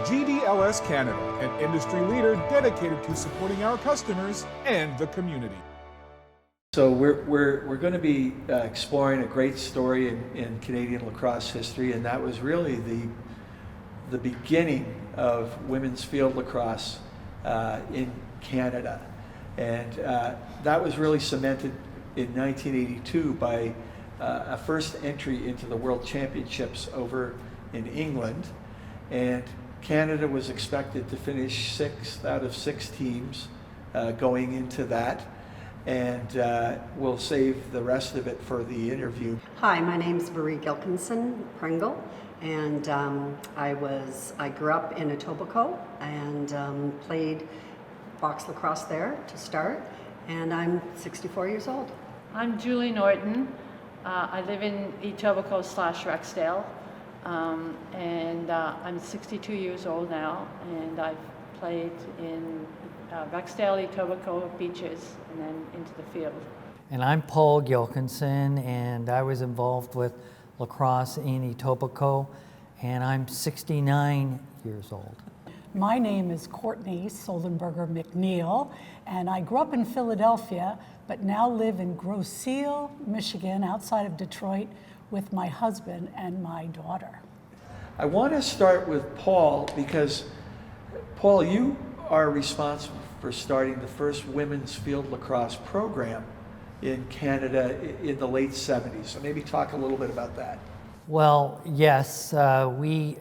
GDLS Canada, an industry leader dedicated to supporting our customers and the community. So we're going to be exploring a great story in Canadian lacrosse history, and that was really the beginning of women's field lacrosse in Canada. And that was really cemented in 1982 by a first entry into the World Championships over in England. And Canada was expected to finish 6th out of 6 teams going into that. And we'll save the rest of it for the interview. Hi, my name is Marie Gilkinson Pringle, and I grew up in Etobicoke and played box lacrosse there to start, and I'm 64 years old. I'm Julie Norton. I live in Etobicoke/Rexdale, and I'm 62 years old now, and I've played in Rexdale, Etobicoke, Beaches, and then into the field. And I'm Paul Gilkinson, and I was involved with lacrosse in Etobicoke, and I'm 69 years old. My name is Courtney Soldenberger McNeil, and I grew up in Philadelphia, but now live in Grosse Ile, Michigan, outside of Detroit, with my husband and my daughter. I want to start with Paul because, Paul, you are responsible for starting the first women's field lacrosse program in Canada in the late 70s. So maybe talk a little bit about that. Well, yes, we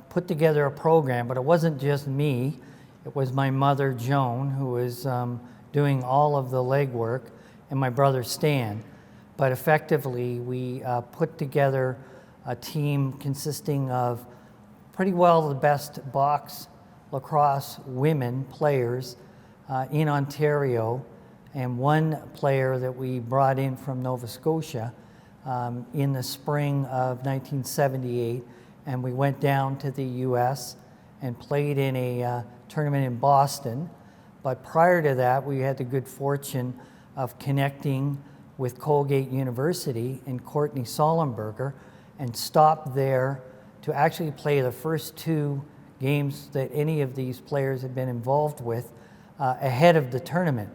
put together a program, but it wasn't just me. It was my mother, Joan, who was doing all of the legwork, and my brother, Stan. But effectively, we put together a team consisting of pretty well the best box lacrosse women players in Ontario, and one player that we brought in from Nova Scotia in the spring of 1978, and we went down to the US and played in a tournament in Boston. But prior to that, we had the good fortune of connecting with Colgate University and Courtney Soldenberger, and stopped there to actually play the first 2 games that any of these players had been involved with ahead of the tournament.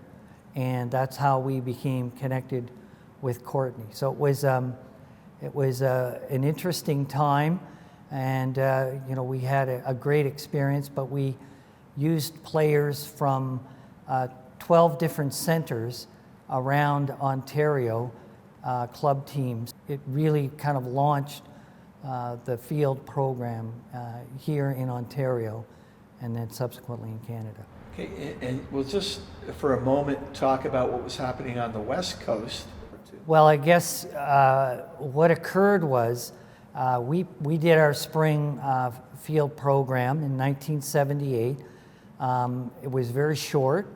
And that's how we became connected with Courtney. So it was an interesting time, and we had a great experience, but we used players from 12 different centers around Ontario, club teams. It really kind of launched the field program here in Ontario, and then subsequently in Canada. Okay, and we'll just for a moment talk about what was happening on the West Coast. Well, I guess what occurred was we did our spring field program in 1978. It was very short,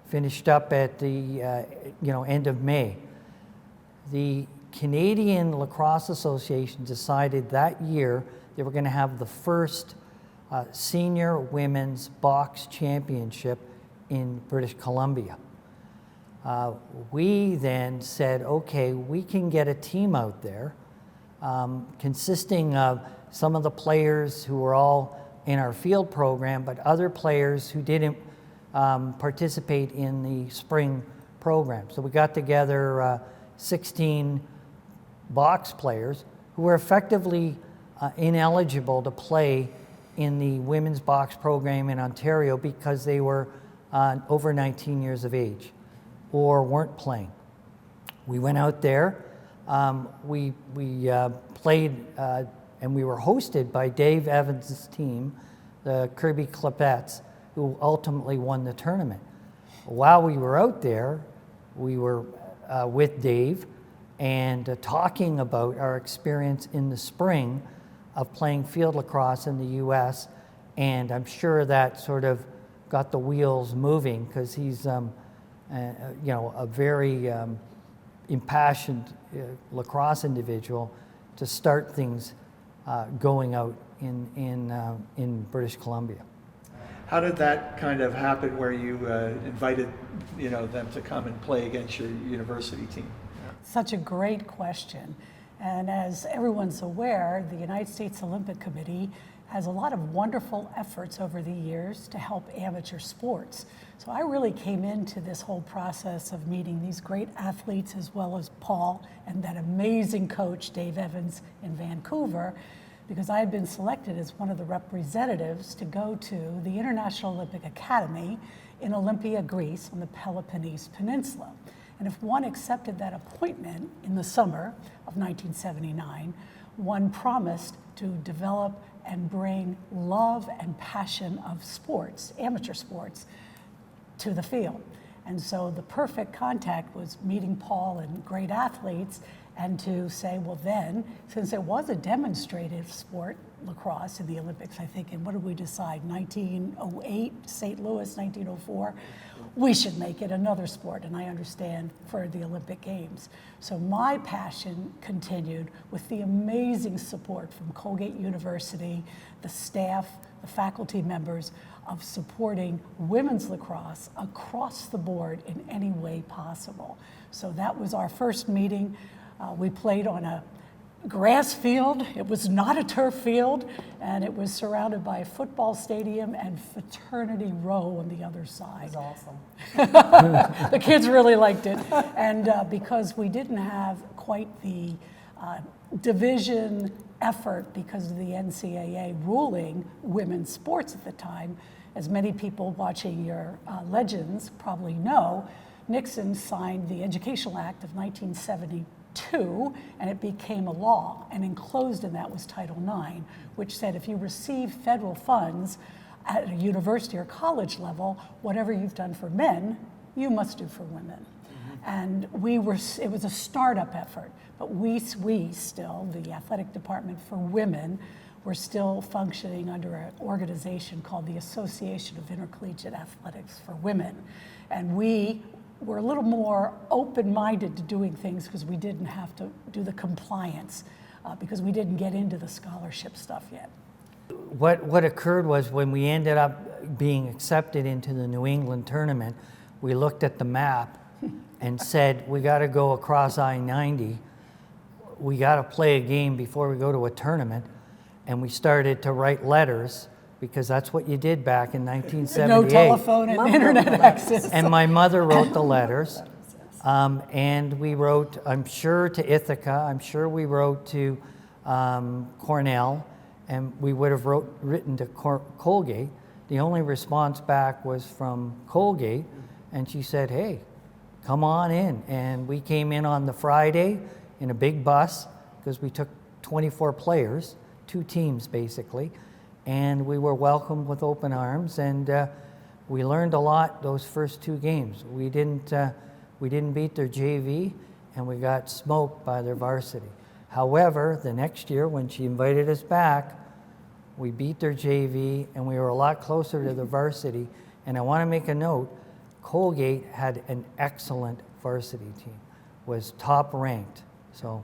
finished up at the end of May. The Canadian Lacrosse Association decided that year they were going to have the first senior women's box championship in British Columbia. We then said, okay, we can get a team out there consisting of some of the players who were all in our field program, but other players who didn't participate in the spring program. So we got together 16 box players who were effectively ineligible to play in the women's box program in Ontario because they were over 19 years of age or weren't playing. We went out there, we played, and we were hosted by Dave Evans' team, the Kirby Clipettes, who ultimately won the tournament. While we were out there, we were with Dave and talking about our experience in the spring of playing field lacrosse in the US, and I'm sure that sort of got the wheels moving because he's a very impassioned lacrosse individual to start things going out in British Columbia. How did that kind of happen where you invited them to come and play against your university team? Such a great question. And as everyone's aware, the United States Olympic Committee has a lot of wonderful efforts over the years to help amateur sports. So I really came into this whole process of meeting these great athletes, as well as Paul and that amazing coach, Dave Evans, in Vancouver, because I had been selected as one of the representatives to go to the International Olympic Academy in Olympia, Greece, on the Peloponnese Peninsula. And if one accepted that appointment in the summer of 1979, one promised to develop and bring love and passion of sports, amateur sports, to the field. And so the perfect contact was meeting Paul and great athletes, and to say, well then, since it was a demonstrative sport, lacrosse in the Olympics, I think, and what did we decide, 1908, St. Louis, 1904, we should make it another sport, and I understand, for the Olympic Games. So my passion continued with the amazing support from Colgate University, the staff, the faculty members, of supporting women's lacrosse across the board in any way possible. So that was our first meeting. We played on a grass field. It was not a turf field, and it was surrounded by a football stadium and fraternity row on the other side. It was awesome. The kids really liked it. And because we didn't have quite the division effort because of the NCAA ruling women's sports at the time, as many people watching your Legends probably know, Nixon signed the Educational Act of 1972, and it became a law, and enclosed in that was Title IX, which said if you receive federal funds at a university or college level, whatever you've done for men, you must do for women. And it was a startup effort, but we still, the athletic department for women, were still functioning under an organization called the Association of Intercollegiate Athletics for Women. And we were a little more open-minded to doing things because we didn't have to do the compliance, because we didn't get into the scholarship stuff yet. What occurred was when we ended up being accepted into the New England tournament, we looked at the map and said, we got to go across I-90. We got to play a game before we go to a tournament. And we started to write letters, because that's what you did back in 1978. No telephone and internet access. And my mother wrote the letters. And we wrote, I'm sure, to Ithaca. I'm sure we wrote to Cornell. And we would have written to Colgate. The only response back was from Colgate. And she said, hey, come on in. And we came in on the Friday in a big bus, because we took 24 players, 2 teams basically, and we were welcomed with open arms, and we learned a lot those first 2 games. We didn't beat their JV, and we got smoked by their varsity. However, the next year when she invited us back, we beat their JV, and we were a lot closer to the varsity. And I want to make a note, Colgate had an excellent varsity team, was top ranked. So,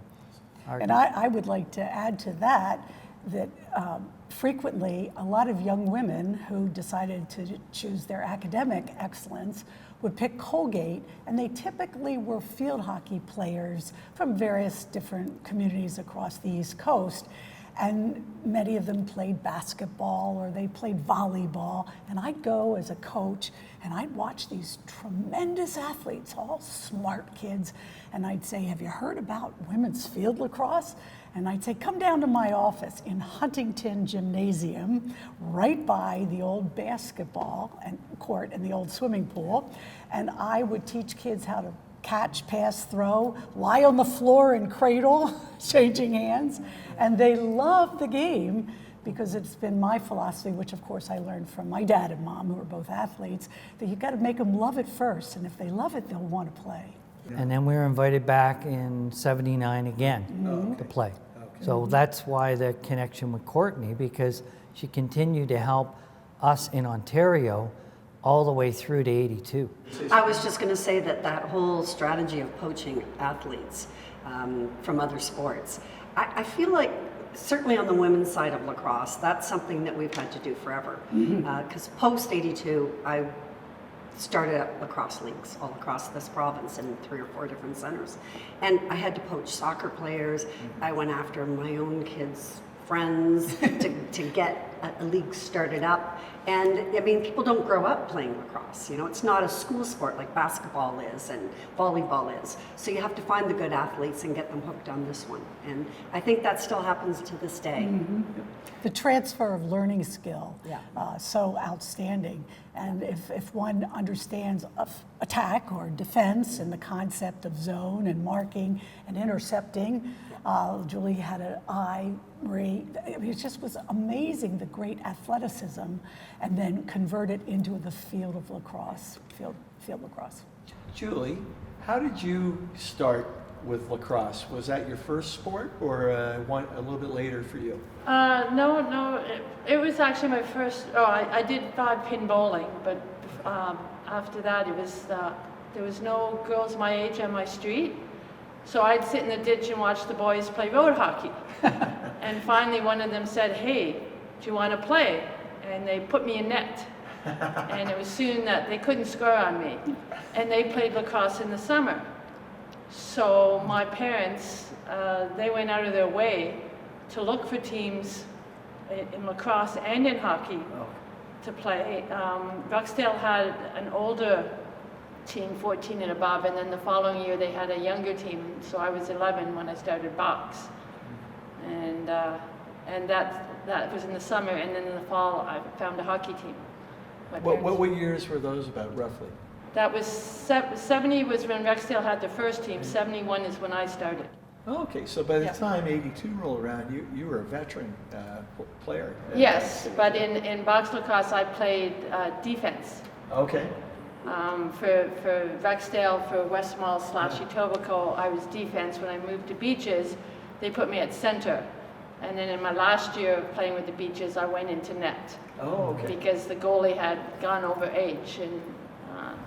and I would like to add to that frequently a lot of young women who decided to choose their academic excellence would pick Colgate, and they typically were field hockey players from various different communities across the East Coast. And many of them played basketball or they played volleyball. And I'd go as a coach and I'd watch these tremendous athletes, all smart kids. And I'd say, have you heard about women's field lacrosse? And I'd say, come down to my office in Huntington Gymnasium, right by the old basketball and court and the old swimming pool. And I would teach kids how to catch, pass, throw, lie on the floor and cradle, changing hands. And they love the game because it's been my philosophy, which of course I learned from my dad and mom, who were both athletes, that you've got to make them love it first. And if they love it, they'll want to play. and then we were invited back in '79 again to play. So that's why the connection with Courtney, because she continued to help us in Ontario all the way through to '82. I was just going to say that whole strategy of poaching athletes from other sports, I feel like certainly on the women's side of lacrosse, that's something that we've had to do forever. Because post '82, I started up lacrosse leagues all across this province in 3 or 4 different centers. And I had to poach soccer players. I went after my own kids' friends to get a league started up. And I mean, people don't grow up playing lacrosse. You know, it's not a school sport like basketball is and volleyball is. So you have to find the good athletes and get them hooked on this one. And I think that still happens to this day. The transfer of learning skill, Yeah. so outstanding. And if one understands attack or defense and the concept of zone and marking and intercepting, Julie had an eye, Marie, it just was amazing, the great athleticism, and then convert it into the field of lacrosse, field lacrosse. Julie, how did you start with lacrosse? Was that your first sport, or one a little bit later for you? No, it was actually my first. I did 5-pin bowling, but after that, it was there was no girls my age on my street, so I'd sit in the ditch and watch the boys play road hockey. And finally, one of them said, "Hey, do you want to play?" And they put me in net. And it was soon that they couldn't score on me, and they played lacrosse in the summer. So my parents, they went out of their way to look for teams in lacrosse and in hockey to play. Rexdale had an older team, 14 and above, and then the following year they had a younger team. So I was 11 when I started box, and that was in the summer, and then in the fall I found a hockey team. What years were those about, roughly? That was 70 was when Rexdale had the first team. 71 is when I started. Oh, okay, so by the time 82 rolled around, you were a veteran player. Yes, but in box lacrosse I played defense. Okay. For Rexdale, for Westmall / Etobicoke, I was defense. When I moved to Beaches, they put me at center. And then in my last year of playing with the Beaches, I went into net. Oh, okay. Because the goalie had gone over age, and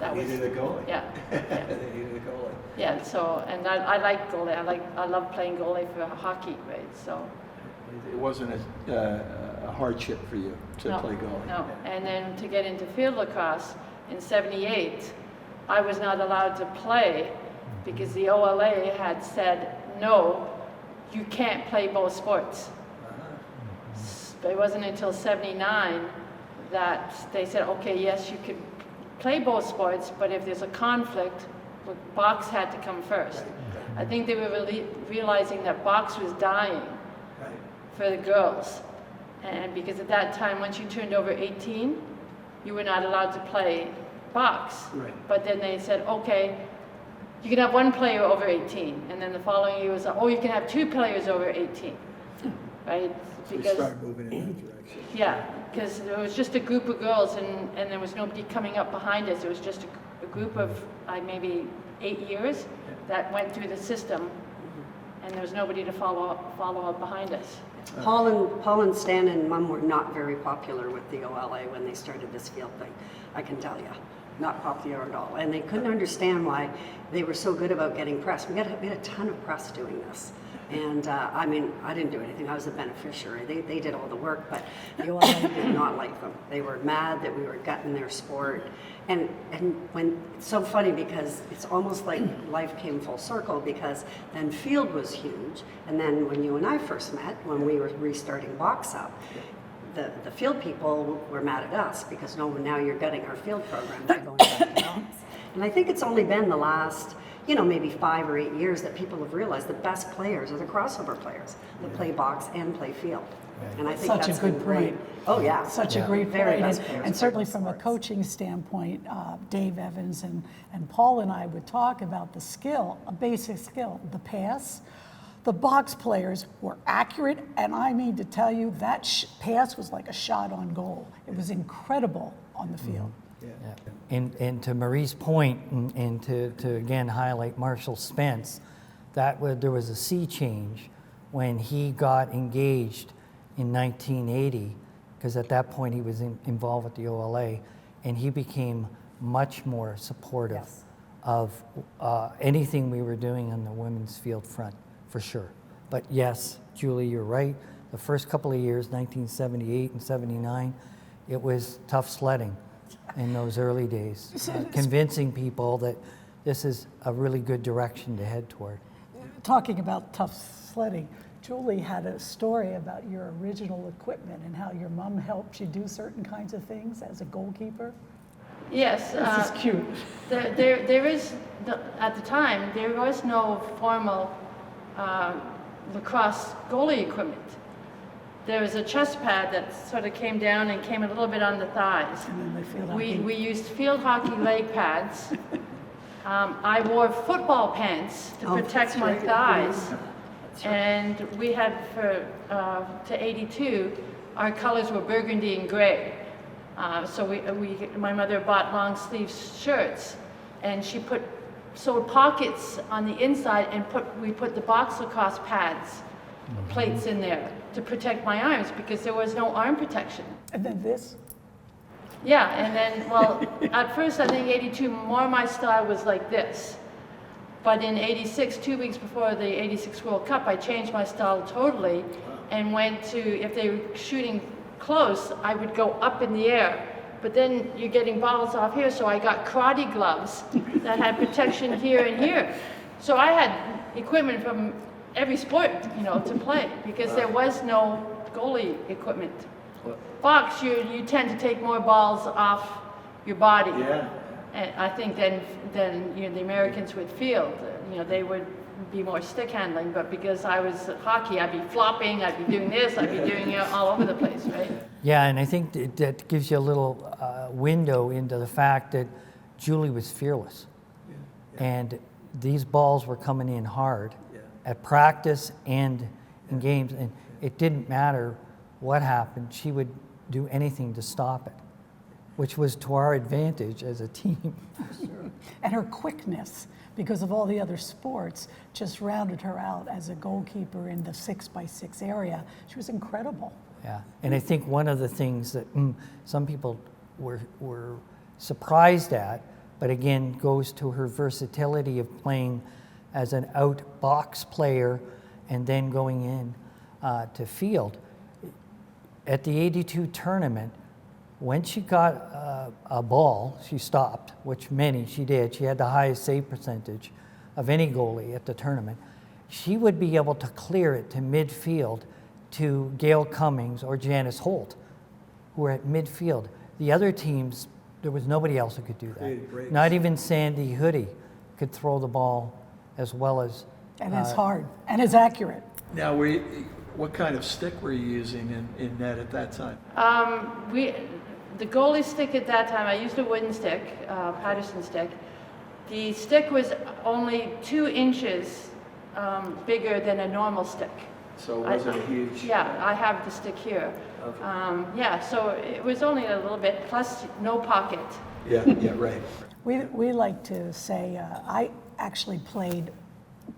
that They was... needed a goalie. Yeah. Yeah. They needed a goalie. Yeah, so, and I like goalie. I love playing goalie for hockey, right? So. It wasn't a hardship for you to play goalie. No, and then to get into field lacrosse in '78, I was not allowed to play because the OLA had said, no, you can't play both sports. But it wasn't until '79 that they said, okay, yes, you can play both sports, but if there's a conflict, box had to come first. I think they were realizing that box was dying for the girls. And because at that time, once you turned over 18, you were not allowed to play box. Right. But then they said, okay, you can have one player over 18. And then the following year was, oh, you can have 2 players over 18. Right? So we started moving in that direction. Yeah, because there was just a group of girls and there was nobody coming up behind us. It was just a group of maybe 8 years that went through the system, and there was nobody to follow up behind us. Paul and Stan and Mum were not very popular with the OLA when they started this field thing, I can tell you. Not popular at all. And they couldn't understand why they were so good about getting press. We had a ton of press doing this. And I mean, I didn't do anything. I was a beneficiary. They did all the work, but the OLA did not like them. They were mad that we were gutting their sport. And when it's so funny because it's almost like life came full circle, because then field was huge, and then when you and I first met, when we were restarting box up, the field people were mad at us because no, now you're gutting our field program by going back to box. And I think it's only been the last, maybe 5 or 8 years that people have realized the best players are the crossover players that play box and play field. And I think Such that's a good been great. point. Oh yeah, Such a great Very point. best players And play certainly both from a sports. coaching standpoint, Dave Evans and Paul and I would talk about the skill, a basic skill, the pass. The box players were accurate, and I mean to tell you, that pass was like a shot on goal. It was incredible on the field. Yeah. And to Marie's point, and to again highlight Marshall Spence, there was a sea change when he got engaged in 1980, because at that point he was involved with the OLA, and he became much more supportive of anything we were doing on the women's field front, for sure. But yes, Julie, you're right. The first couple of years, 1978 and 79, it was tough sledding in those early days, convincing people that this is a really good direction to head toward. Talking about tough sledding, Julie had a story about your original equipment and how your mom helped you do certain kinds of things as a goalkeeper. Yes. This is cute. There is, at the time, there was no formal lacrosse goalie equipment. There was a chest pad that sort of came down and came a little bit on the thighs. And then they feel like We used field hockey leg pads. I wore football pants to protect my thighs. And we had to 82, our colors were burgundy and gray. So my mother bought long sleeve shirts, and she sewed pockets on the inside, and we put the box lacrosse pads, plates in there to protect my arms because there was no arm protection. And then this. Yeah, and then, well, at first I think 82, more of my style was like this. But in 86, 2 weeks before the 86 World Cup, I changed my style totally and went to, if they were shooting close, I would go up in the air. But then you're getting balls off here, so I got karate gloves that had protection here and here. So I had equipment from every sport, to play because there was no goalie equipment. Box, you tend to take more balls off your body. Yeah. And I think then the Americans would field. They would be more stick handling, but because I was hockey, I'd be flopping, I'd be doing this, I'd be doing it all over the place, right? Yeah, and I think that gives you a little window into the fact that Julie was fearless. And these balls were coming in hard at practice and in games, and it didn't matter what happened. She would do anything to stop it, which was to our advantage as a team. And her quickness, because of all the other sports, just rounded her out as a goalkeeper in the 6x6 area. She was incredible. Yeah, and I think one of the things that some people were surprised at, but again goes to her versatility of playing as an out box player and then going in to field. At the 82 tournament, when she got a ball, she stopped, which many she did. She had the highest save percentage of any goalie at the tournament. She would be able to clear it to midfield to Gail Cummings or Janice Holt, who were at midfield. The other teams, there was nobody else who could do that. Not even Sandy Hoodie could throw the ball as well as... And it's hard, and it's accurate. Now, what kind of stick were you using in net at that time? The goalie stick at that time, I used a wooden stick, Patterson stick. The stick was only 2 inches bigger than a normal stick. So it wasn't a huge... Yeah, I have the stick here. Okay. So it was only a little bit, plus no pocket. Yeah, right. We like to say, I actually played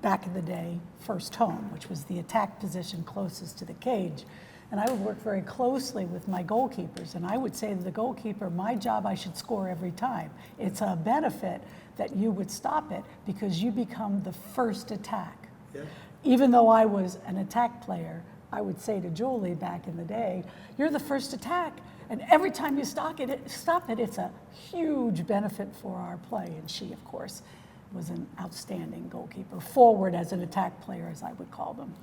back in the day first home, which was the attack position closest to the cage. And I would work very closely with my goalkeepers. And I would say to the goalkeeper, my job, I should score every time. It's a benefit that you would stop it because you become the first attack. Yeah. Even though I was an attack player, I would say to Julie back in the day, you're the first attack. And every time you stop it, it's a huge benefit for our play. And she, of course, was an outstanding goalkeeper, forward as an attack player, as I would call them.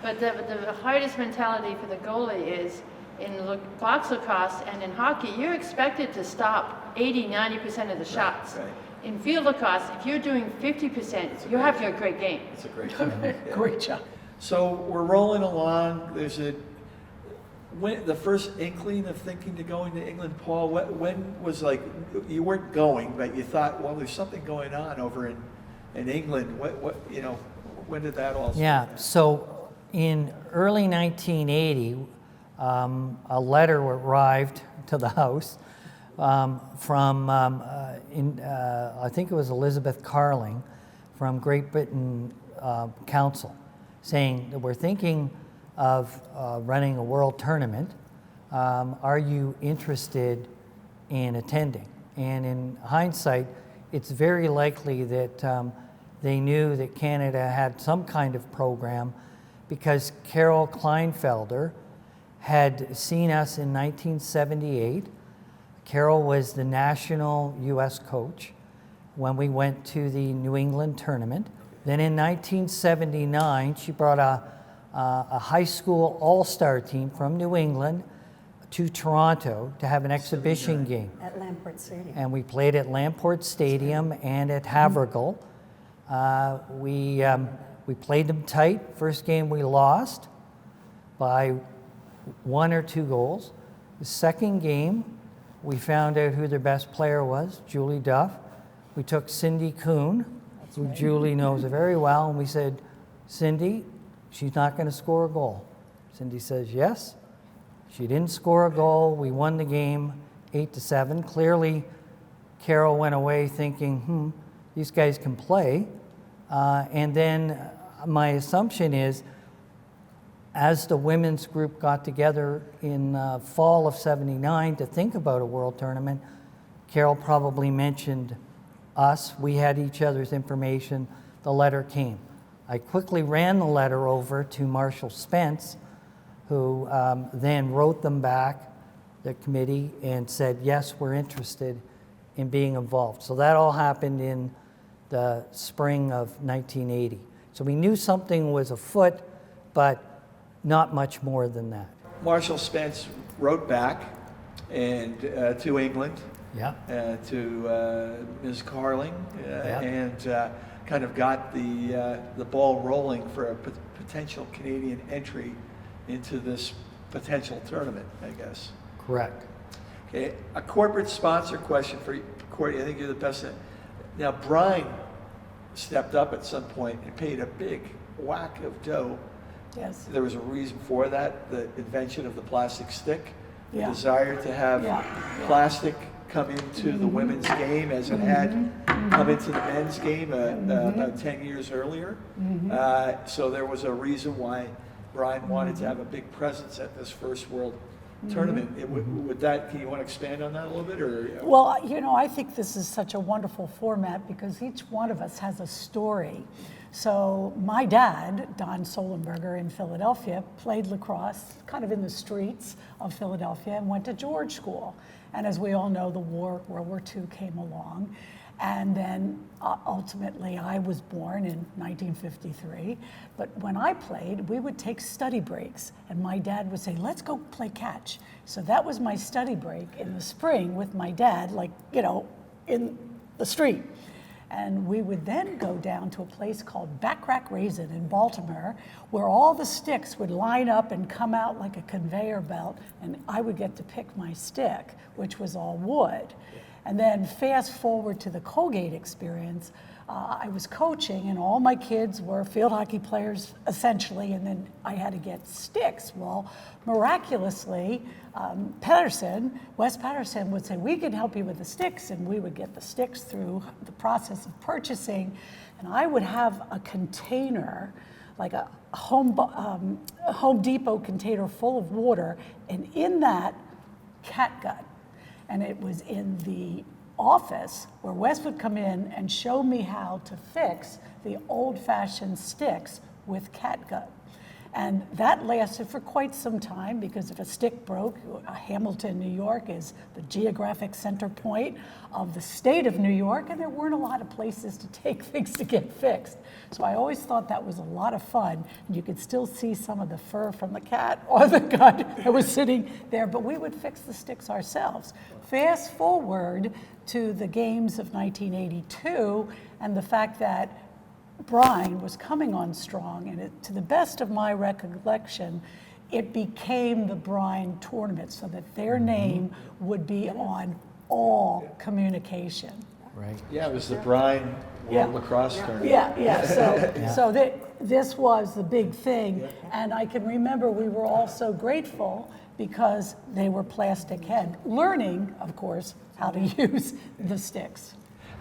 But the hardest mentality for the goalie is in box lacrosse and in hockey, you're expected to stop 80, 90% of the shots. Right. In field lacrosse, if you're doing 50%, you're having a great game. It's a great job. Yeah. Great job. So we're rolling along. There's the first inkling of thinking to going to England, Paul. When was you weren't going, but you thought, well, there's something going on over in England. When did that all start? Yeah, so in early 1980, a letter arrived to the house from, I think it was Elizabeth Carling from Great Britain Council, saying that we're thinking of running a world tournament. Are you interested in attending? And in hindsight, it's very likely that they knew that Canada had some kind of program because Carol Kleinfelder had seen us in 1978. Carol was the national U.S. coach when we went to the New England tournament. Then in 1979, she brought a a high school all-star team from New England to Toronto to have an exhibition game. At Lamport Stadium. And we played at Lamport Stadium and at Havergal. We played them tight. First game we lost by 1 or 2 goals. The second game, we found out who their best player was, Julie Duff. We took Cindy Kuhn, who Julie knows very well, and we said, Cindy, she's not going to score a goal. Cindy says yes. She didn't score a goal. We won the game 8-7. Clearly, Carol went away thinking, these guys can play. And then my assumption is, as the women's group got together in fall of '79 to think about a world tournament, Carol probably mentioned us. We had each other's information. The letter came. I quickly ran the letter over to Marshall Spence, who then wrote them back, the committee, and said, yes, we're interested in being involved. So that all happened in the spring of 1980. So we knew something was afoot, but not much more than that. Marshall Spence wrote back and to England, Yeah. to Ms. Carling, Yeah. and kind of got the ball rolling for a potential Canadian entry into this potential tournament, I guess. Correct. Okay, a corporate sponsor question for you, Courtney. I think you're the best at. Now, Brine stepped up at some point and paid a big whack of dough. Yes. There was a reason for that, the invention of the plastic stick, the Yeah. desire to have plastic come into the women's game as it had come into the men's game about 10 years earlier. So there was a reason why Brine wanted to have a big presence at this first world tournament. Would that, can you want to expand on that a little bit? Or? Well, you know, I think this is such a wonderful format because each one of us has a story. So my dad, Don Solenberger in Philadelphia, played lacrosse kind of in the streets of Philadelphia and went to George School. And as we all know, the war, World War II came along. And then ultimately I was born in 1953. But when I played, we would take study breaks. And my dad would say, let's go play catch. So that was my study break in the spring with my dad, like, you know, in the street. And we would then go down to a place called Backrack Raisin in Baltimore, where all the sticks would line up and come out like a conveyor belt, and I would get to pick my stick, which was all wood. And then fast forward to the Colgate experience, I was coaching and all my kids were field hockey players essentially, and then I had to get sticks. Well, miraculously, Wes Patterson would say, we can help you with the sticks, and we would get the sticks through the process of purchasing, and I would have a container, like a Home Depot container full of water, and in that, catgut. And it was in the office where Wes would come in and show me how to fix the old-fashioned sticks with catgut. And that lasted for quite some time because if a stick broke, Hamilton, New York is the geographic center point of the state of New York, and there weren't a lot of places to take things to get fixed. So I always thought that was a lot of fun. And you could still see some of the fur from the cat or the gun that was sitting there, but we would fix the sticks ourselves. Fast forward to the games of 1982 and the fact that Brine was coming on strong, and to the best of my recollection, it became the Brine tournament so that their name would be on all communication. Right. Yeah, it was the Brine World Lacrosse Tournament. So this was the big thing, and I can remember we were all so grateful because they were plastic head, learning, of course, how to use the sticks.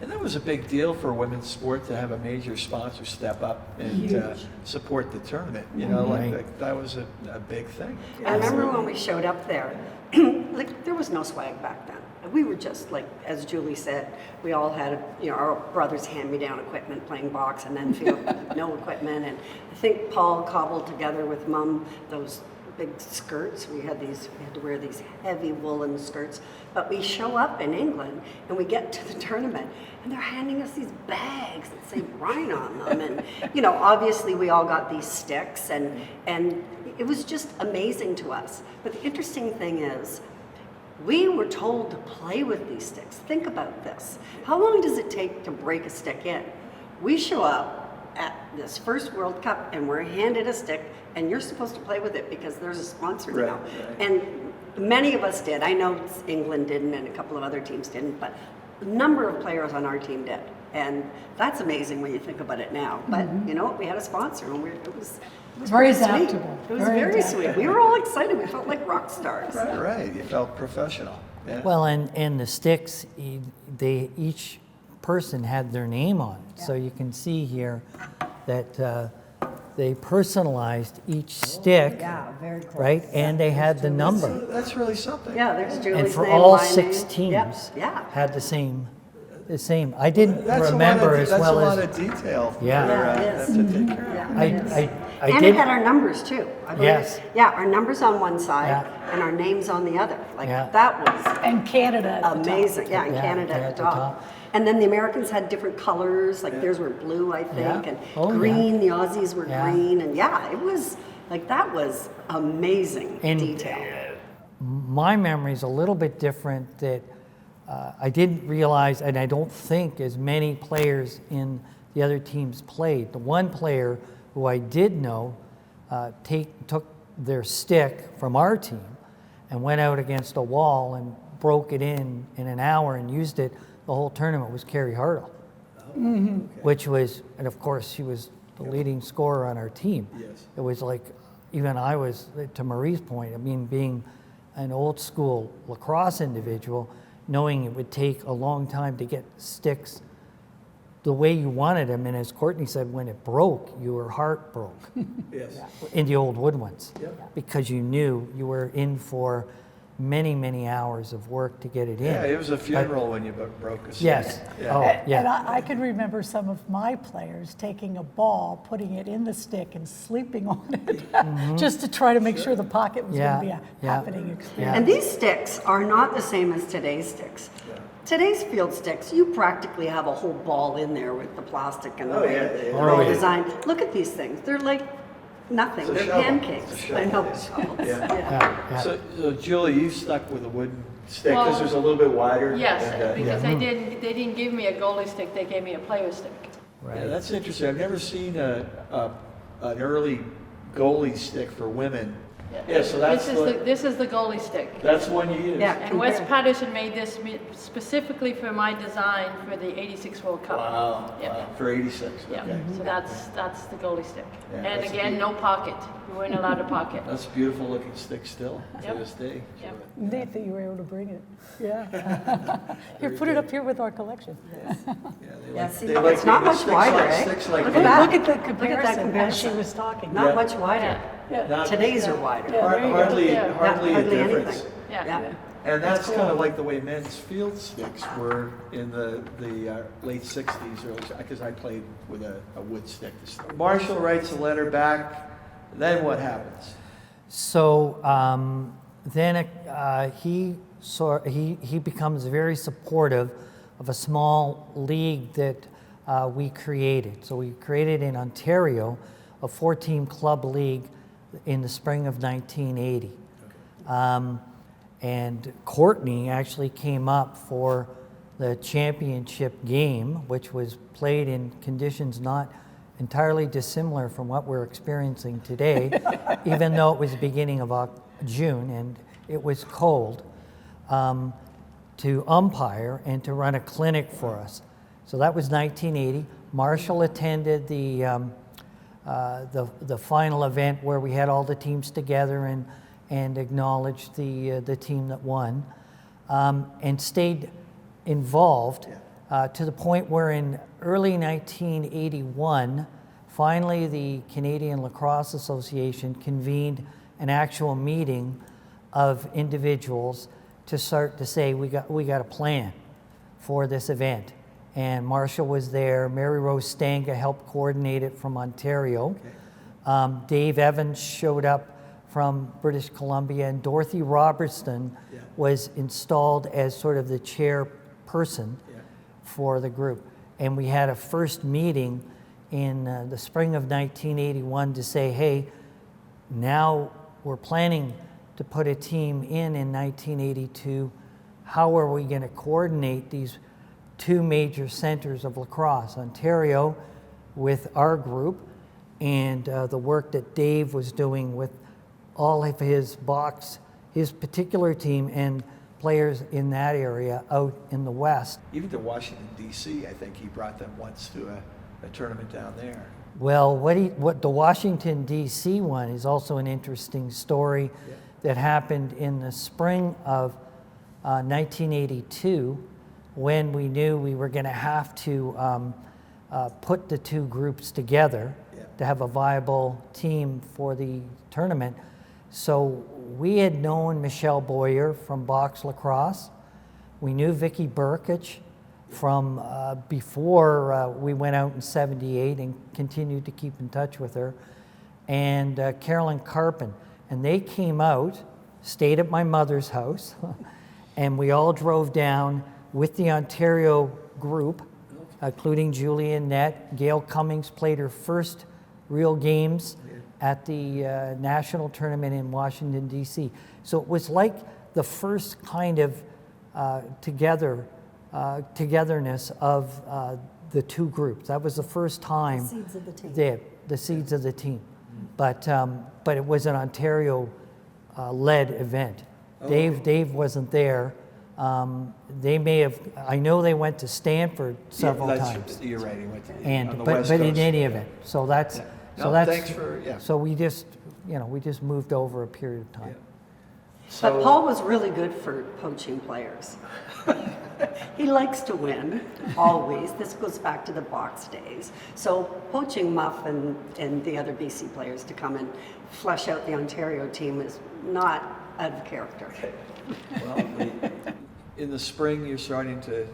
And that was a big deal for women's sport to have a major sponsor step up and support the tournament. You know, like that was a big thing. I remember when we showed up there, like there was no swag back then. We were just like, as Julie said, we all had, you know, our brothers hand-me-down equipment, playing box, and then field no equipment. And I think Paul cobbled together with Mom those big skirts. We had to wear these heavy woolen skirts. But we show up in England and we get to the tournament and they're handing us these bags that say Brine on them. And, you know, obviously we all got these sticks and it was just amazing to us. But the interesting thing is, we were told to play with these sticks. Think about this. How long does it take to break a stick in? We show up at this first World Cup and we're handed a stick and you're supposed to play with it because there's a sponsor now. Right. And many of us did. I know England didn't and a couple of other teams didn't, but a number of players on our team did. And that's amazing when you think about it now. But you know what? We had a sponsor and it was Very sweet. adaptable. It was Very very adaptable. sweet. We were all excited. We felt like rock stars. Right, you felt professional. Yeah. Well, and the sticks, each person had their name on it. So you can see here that they personalized each stick, Yeah, very cool. right? And they had the number. That's really something. Yeah, there's Julie's And for name, all my 6 name. teams Yep, yeah. had the same. I didn't That's remember as well That's a lot as. of detail. Yeah. Yeah, it is. To take care of. Yeah, I, it is. I And did. it had our numbers too. I believe. Yes. Yeah, our numbers on one side Yeah. and our names on the other. Like Yeah. that was And Canada at the top. amazing. Yeah, and Yeah, Canada yeah, at the top. And then the Americans had different colors. Like theirs were blue, I think, Yeah. and Oh, yeah. green. The Aussies were Yeah. green, and yeah, it was like that was amazing And, detail. My memory is a little bit different that I didn't realize, and I don't think as many players in the other teams played. The one player who I did know took their stick from our team and went out against a wall and broke it in an hour and used it the whole tournament was Carrie Hartle, which was, and of course she was the leading scorer on our team. Yes. It was like, even I was, to Marie's point, I mean, being an old school lacrosse individual, knowing it would take a long time to get sticks the way you wanted them, and as Courtney said, when it broke, your heart broke Yes. in the old wood ones, Yep. because you knew you were in for many, many hours of work to get it in. Yeah, it was a funeral when you broke a stick. Yes. Yeah. Oh, And yeah. I can remember some of my players taking a ball, putting it in the stick, and sleeping on it, just to try to make sure the pocket was going to be Yeah, a yeah. happening experience. And these sticks are not the same as today's sticks. Today's field sticks, you practically have a whole ball in there with the plastic and the Oh, way yeah, that yeah. they're all Oh, yeah. designed. Look at these things. They're like nothing. It's a They're shovel. pancakes. It's a I know. shovel. shovels. Yeah. Yeah. So Julie, you stuck with a wooden stick because Well, it was a little bit wider. Yes, and, because yeah. they didn't give me a goalie stick, they gave me a player stick. Yeah, that's interesting. I've never seen an early goalie stick for women. Yeah, so that's This is the goalie stick. that's one you use. Yeah. And Wes Patterson made this specifically for my design for the '86 World Cup. Wow. Yeah. Wow. For 86. Yeah, Okay. so that's the goalie stick. Yeah, And that's again, no pocket. You weren't allowed a pocket. That's a beautiful looking stick still to Yep. this day. Yep. Neat that you were able to bring it. Yeah. Here, put it up here with our collection. Yeah, Yeah, see, they like it's not the much sticks wider, like- eh? Sticks like Look this. at that. Look at the Look at that comparison as she comparison. was talking. Not Yeah. much wider. Not- Today's are wider. Yeah. there you go. Hardly, Yeah. hardly a Hardly difference. anything. Yeah. Yeah. And that's kind of like the way men's field sticks were in the late 60s, early, because I played with a wood stick. Marshall writes a letter back, then what happens? So then he becomes very supportive of a small league that we created. So we created in Ontario a 4-team club league in the spring of 1980. And Courtney actually came up for the championship game, which was played in conditions not entirely dissimilar from what we're experiencing today, even though it was the beginning of June and it was cold, to umpire and to run a clinic for us. So that was 1980. Marshall attended the final event where we had all the teams together and acknowledged the team that won, and stayed involved to the point where in early 1981, finally the Canadian Lacrosse Association convened an actual meeting of individuals to start to say we got a plan for this event. And Marshall was there. Mary Rose Stanga helped coordinate it from Ontario. Dave Evans showed up from British Columbia, and Dorothy Robertson Yeah. was installed as sort of the chairperson Yeah. for the group. And we had a first meeting in the spring of 1981 to say, hey, now we're planning to put a team in 1982. How are we going to coordinate these two major centers of lacrosse, Ontario with our group, and the work that Dave was doing with all of his particular team and players in that area out in the West. Even to Washington, D.C., I think he brought them once to a tournament down there. Well, what the Washington, D.C. one is also an interesting story that happened in the spring of 1982 when we knew we were going to have to put the two groups together to have a viable team for the tournament. So we had known Michelle Boyer from Box Lacrosse. We knew Vicki Burkich from before we went out in '78 and continued to keep in touch with her, and Carolyn Carpin. And they came out, stayed at my mother's house, and we all drove down with the Ontario group, including Julie Annette. Gail Cummings played her first real games at the national tournament in Washington, D.C. So it was like the first kind of togetherness of the two groups. That was the first time. The seeds of the team. The seeds of the team. But it was an Ontario led event. Dave wasn't there. They may have. I know they went to Stanford several times. You're right. He went to, And on the but West in Coast. any event, so that's Yeah. so No, that's thanks for- yeah. so we just moved over a period of time. But Paul was really good for poaching players. He likes to win, always. This goes back to the box days. So poaching Muff and the other BC players to come and flesh out the Ontario team is not out of character. Well, in the spring, you're starting to,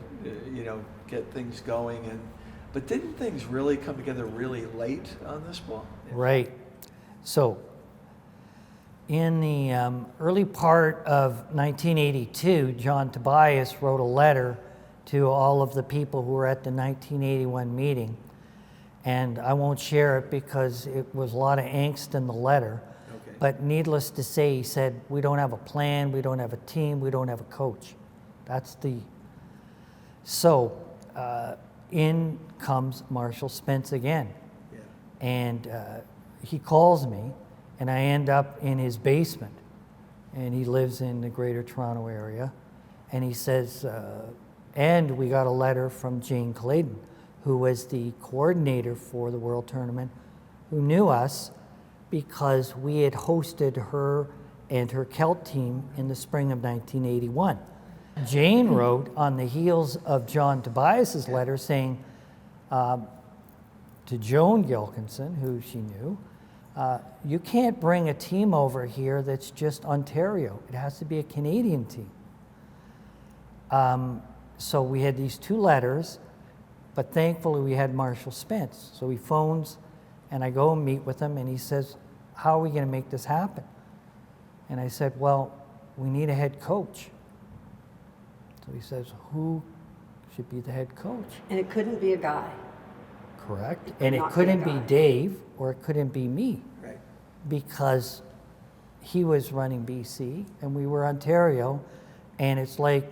get things going, but didn't things really come together really late on this ball? Right. So in the early part of 1982, John Tobias wrote a letter to all of the people who were at the 1981 meeting. And I won't share it because it was a lot of angst in the letter. Okay. But needless to say, he said, we don't have a plan, we don't have a team, we don't have a coach. So in comes Marshall Spence again. Yeah. And he calls me, and I end up in his basement. And he lives in the Greater Toronto area. And he says, and we got a letter from Jane Clayton, who was the coordinator for the World Tournament, who knew us because we had hosted her and her Celt team in the spring of 1981. Jane wrote on the heels of John Tobias's letter saying to Joan Gilkinson, who she knew, you can't bring a team over here that's just Ontario. It has to be a Canadian team. So we had these two letters, but thankfully we had Marshall Spence. So he phones, and I go and meet with him, and he says, how are we going to make this happen? And I said, well, we need a head coach. So he says, who should be the head coach? And it couldn't be a guy. Correct. could And it not be a couldn't be guy. Dave, or it couldn't be me, Right. because he was running BC and we were Ontario, and it's like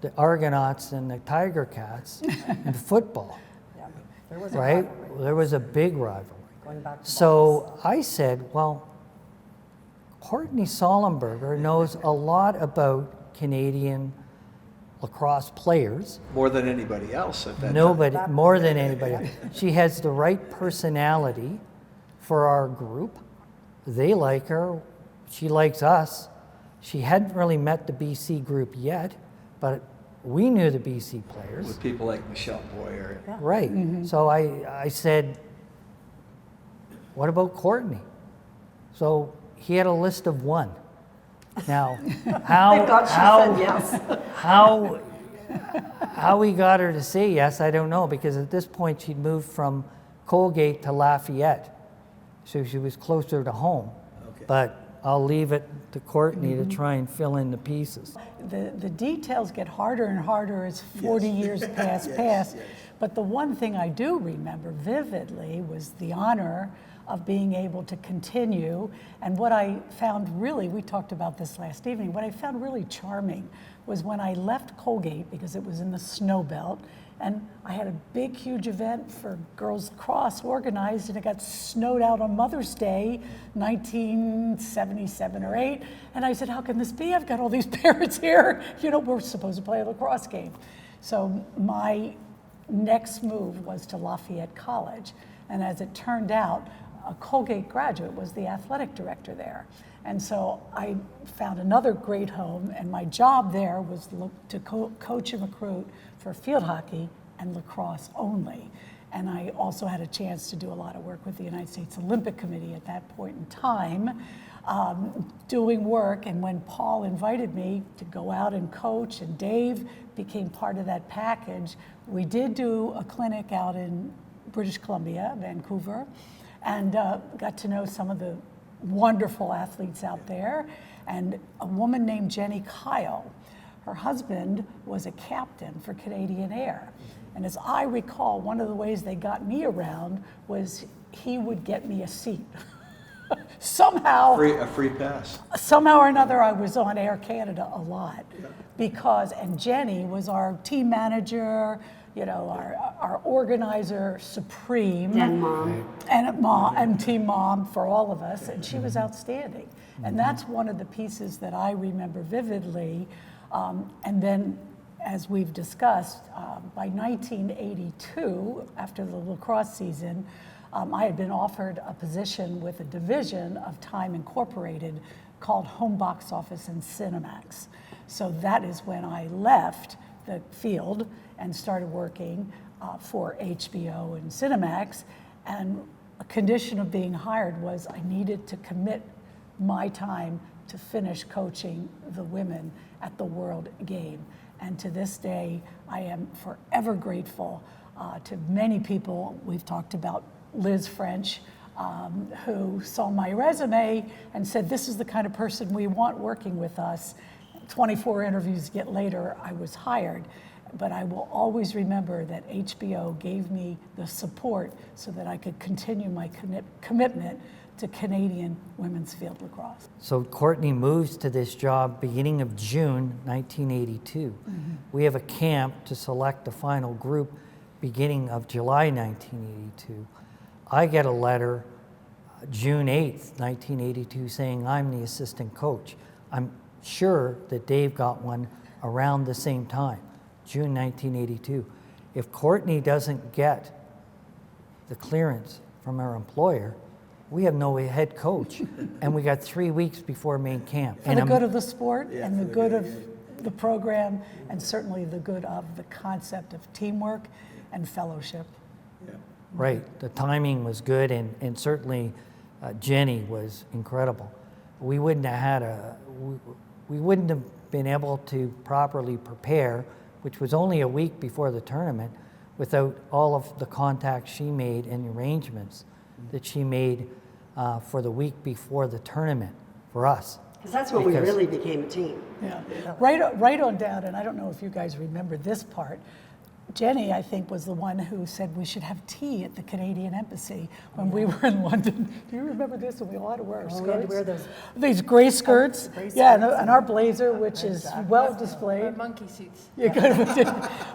the Argonauts and the Tiger Cats in football, Yeah. There was a right? rivalry There was a big rivalry. going back to So I said, well, Courtney Sollenberger knows a lot about Canadian lacrosse players. More than anybody else at that time. Nobody, more than anybody else. She has the right personality for our group. They like her. She likes us. She hadn't really met the BC group yet, but we knew the BC players. With people like Michelle Boyer. Right. So I said, what about Courtney? So he had a list of one. Now, how, Thank God she how, said yes. how we got her to say yes, I don't know, because at this point she'd moved from Colgate to Lafayette. So she was closer to home. Okay. But I'll leave it to Courtney to try and fill in the pieces. The details get harder and harder as 40 years pass. But the one thing I do remember vividly was the honor of being able to continue. And what I found really, we talked about this last evening, what I found really charming was when I left Colgate, because it was in the snow belt, and I had a big, huge event for Girls Lacrosse organized, and it got snowed out on Mother's Day, 1977 or 8. And I said, how can this be? I've got all these parents here. You know, we're supposed to play a lacrosse game. So my next move was to Lafayette College. And as it turned out, a Colgate graduate was the athletic director there. And so I found another great home, and my job there was to coach and recruit for field hockey and lacrosse only. And I also had a chance to do a lot of work with the United States Olympic Committee at that point in time, doing work. And when Paul invited me to go out and coach, and Dave became part of that package, we did do a clinic out in British Columbia, Vancouver, and got to know some of the wonderful athletes out there. And a woman named Jenny Kyle, her husband was a captain for Canadian Air. And as I recall, one of the ways they got me around was he would get me a seat. Somehow, A free pass. somehow or another, I was on Air Canada a lot because, and Jenny was our team manager, you know, our organizer supreme. And mom. And team mom for all of us, and she was outstanding. And that's one of the pieces that I remember vividly. And then, as we've discussed, by 1982, after the lacrosse season, I had been offered a position with a division of Time Incorporated called Home Box Office and Cinemax. So that is when I left the field and started working for HBO and Cinemax. And a condition of being hired was I needed to commit my time to finish coaching the women at the World Game. And to this day, I am forever grateful to many people. We've talked about Liz French, who saw my resume and said, this is the kind of person we want working with us. 24 interviews later, I was hired. But I will always remember that HBO gave me the support so that I could continue my commitment to Canadian women's field lacrosse. So Courtney moves to this job beginning of June 1982. We have a camp to select the final group beginning of July 1982. I get a letter June 8th, 1982 saying I'm the assistant coach. I'm sure that Dave got one around the same time, June 1982. If Courtney doesn't get the clearance from our employer, we have no head coach, and we got 3 weeks before main camp. For the good of the sport and the good of the program, and certainly the good of the concept of teamwork and fellowship. Right, the timing was good, and certainly Jenny was incredible. We wouldn't have we wouldn't have been able to properly prepare, which was only a week before the tournament, without all of the contacts she made and the arrangements that she made for the week before the tournament for us. Because that's when we really became a team. Yeah, right on down, and I don't know if you guys remember this part. Jenny, I think, was the one who said we should have tea at the Canadian Embassy when we were in London. Do you remember this? And we all had to wear skirts. We had to wear these gray skirts. gray Yeah, skirts. and our blazer, which is well displayed. Monkey suits.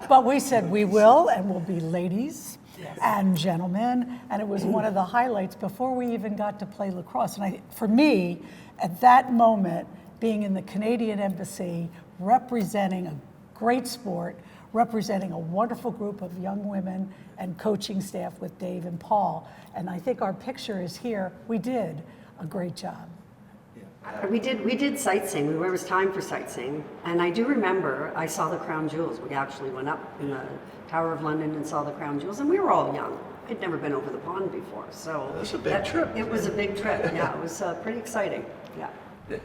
But we said we will, and we'll be ladies and gentlemen. And it was one of the highlights before we even got to play lacrosse. And for me, at that moment, being in the Canadian Embassy, representing a great sport, representing a wonderful group of young women and coaching staff with Dave and Paul. And I think our picture is here. We did a great job. We did sightseeing. There was time for sightseeing. And I do remember I saw the Crown Jewels. We actually went up in the Tower of London and saw the Crown Jewels. And we were all young. I'd never been over the pond before. So That's a big trip. It was a big trip. Yeah, it was pretty exciting. Yeah.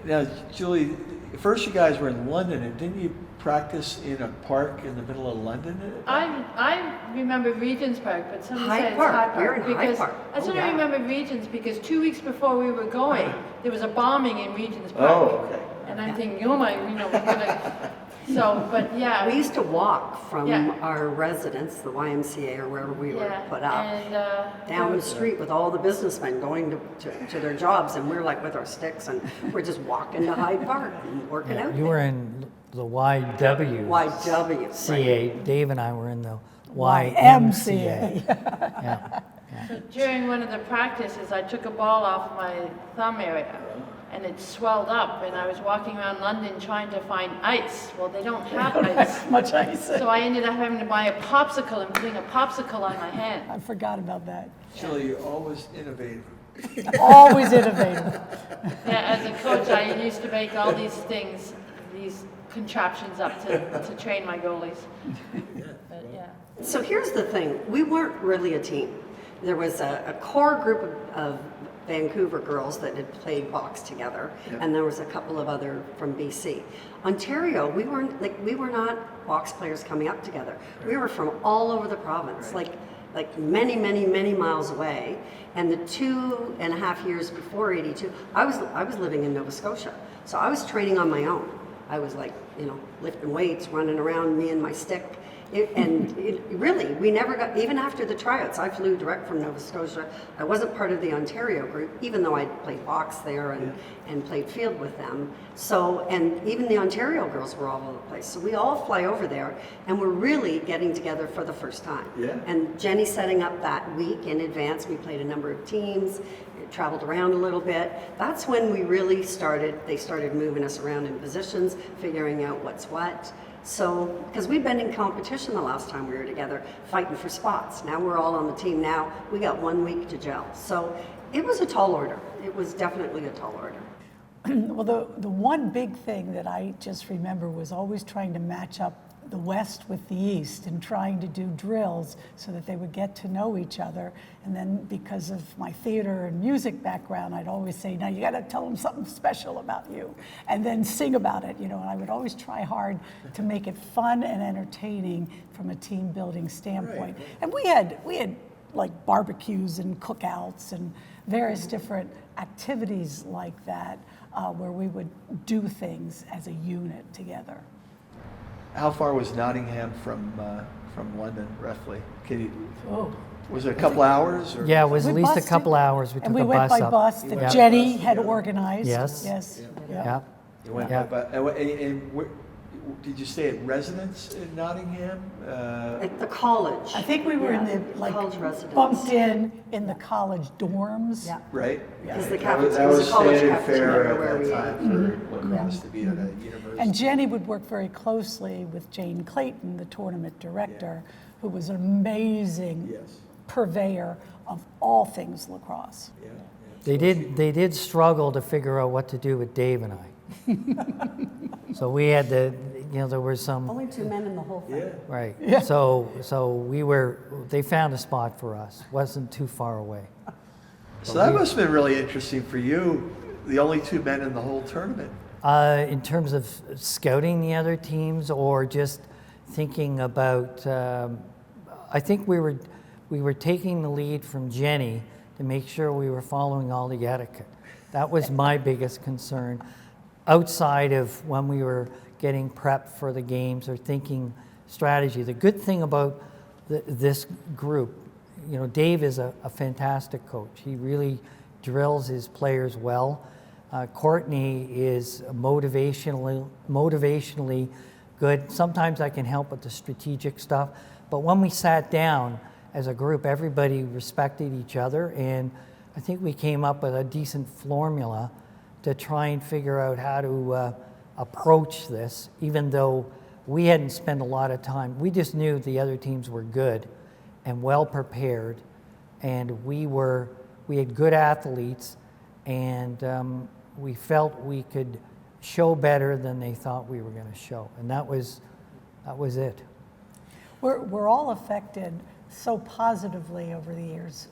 Now, Julie, first you guys were in London, and didn't you practice in a park in the middle of London? I remember Regent's Park, but some Hyde say it's Park. Hyde We were Park. in Hyde Because Park. that's Oh, what I yeah. remember Regent's, because 2 weeks before we were going, there was a bombing in Regent's Park. Oh, okay. And I'm thinking, oh my, we're gonna, so, but yeah. We used to walk from Yeah. our residence, the YMCA or wherever we were Yeah, put up, and, down the street with all the businessmen going to their jobs, and we're like with our sticks, and we're just walking to Hyde Park and working out. You were in the YW. YW. CA. Dave and I were in the YMCA. YMCA. Yeah. So during one of the practices, I took a ball off my thumb area and it swelled up, and I was walking around London trying to find ice. Well, they don't have ice. Much ice. So I ended up having to buy a popsicle and putting a popsicle on my hand. I forgot about that. Julie, you're always innovative. Always innovative. Yeah, as a coach, I used to make all these things, these contraptions up to train my goalies. But yeah. So here's the thing, we weren't really a team. There was a core group of Vancouver girls that had played box together, and there was a couple of other from BC. Ontario, we were not box players coming up together. We were from all over the province, like many, many, many miles away. And the 2.5 years before '82, I was living in Nova Scotia, so I was training on my own. I was like, lifting weights, running around, me and my stick. Really, we never got, even after the tryouts, I flew direct from Nova Scotia. I wasn't part of the Ontario group, even though I played box there and played field with them. So, and even the Ontario girls were all over the place. So we all fly over there, and we're really getting together for the first time. Yeah. And Jenny setting up that week in advance. We played a number of teams, traveled around a little bit. That's when we really they started moving us around in positions, figuring out what's what. So, because we've been in competition the last time we were together, fighting for spots. Now we're all on the team now. We got 1 week to gel. So it was a tall order. It was definitely a tall order. Well, the one big thing that I just remember was always trying to match up the West with the East and trying to do drills so that they would get to know each other. And then because of my theater and music background, I'd always say, now you got to tell them something special about you and then sing about it, and I would always try hard to make it fun and entertaining from a team building standpoint. Right. And we had like barbecues and cookouts and various different activities like that where we would do things as a unit together. How far was Nottingham from London, roughly? Oh. Was it a couple hours? Or? Yeah, it was We at least a bused couple it, hours. We took and we a went bus by up. bus You that went Jenny by bus, had yeah. organized. Yes. Yes. Yeah. You went Yeah. and did you stay at residence in Nottingham? At the college. I think we were in the college residence. bumped in the college dorms. Yeah. Right? Because the That was it was a college standard cafeteria fare where at we that ate. time for lacrosse to be at a university. And Jenny would work very closely with Jane Clayton, the tournament director, who was an amazing Yes. purveyor of all things lacrosse. Yeah. They did struggle to figure out what to do with Dave and I. So we had to, there were some, Only 2 men in the whole thing. Yeah. right. Yeah. So they found a spot for us. Wasn't too far away. So that must have been really interesting for you, the only 2 men in the whole tournament. In terms of scouting the other teams or just thinking about, I think we were taking the lead from Jenny to make sure we were following all the etiquette. That was my biggest concern. Outside of when we were getting prepped for the games or thinking strategy. The good thing about this group, Dave is a fantastic coach. He really drills his players well. Courtney is motivationally good. Sometimes I can help with the strategic stuff. But when we sat down as a group, everybody respected each other, and I think we came up with a decent formula to try and figure out how to approach this, even though we hadn't spent a lot of time. We just knew the other teams were good and well prepared, and we had good athletes, and we felt we could show better than they thought we were going to show, and that was it. We're all affected so positively over the years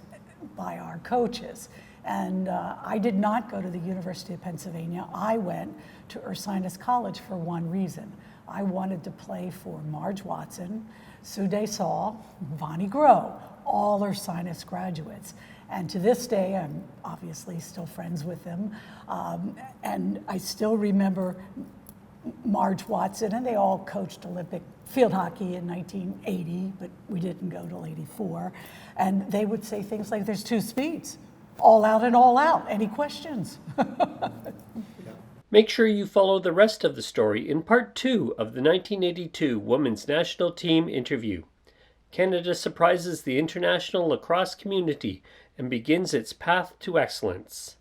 by our coaches. And I did not go to the University of Pennsylvania. I went to Ursinus College for one reason. I wanted to play for Marge Watson, Sue DeSalle, Vonnie Groh, all Ursinus graduates. And to this day, I'm obviously still friends with them. And I still remember Marge Watson, and they all coached Olympic field hockey in 1980, but we didn't go till '84. And they would say things like, there's two speeds, all out and all out. Any questions? Make sure you follow the rest of the story in part 2 of the 1982 Women's National Team interview. Canada surprises the international lacrosse community and begins its path to excellence.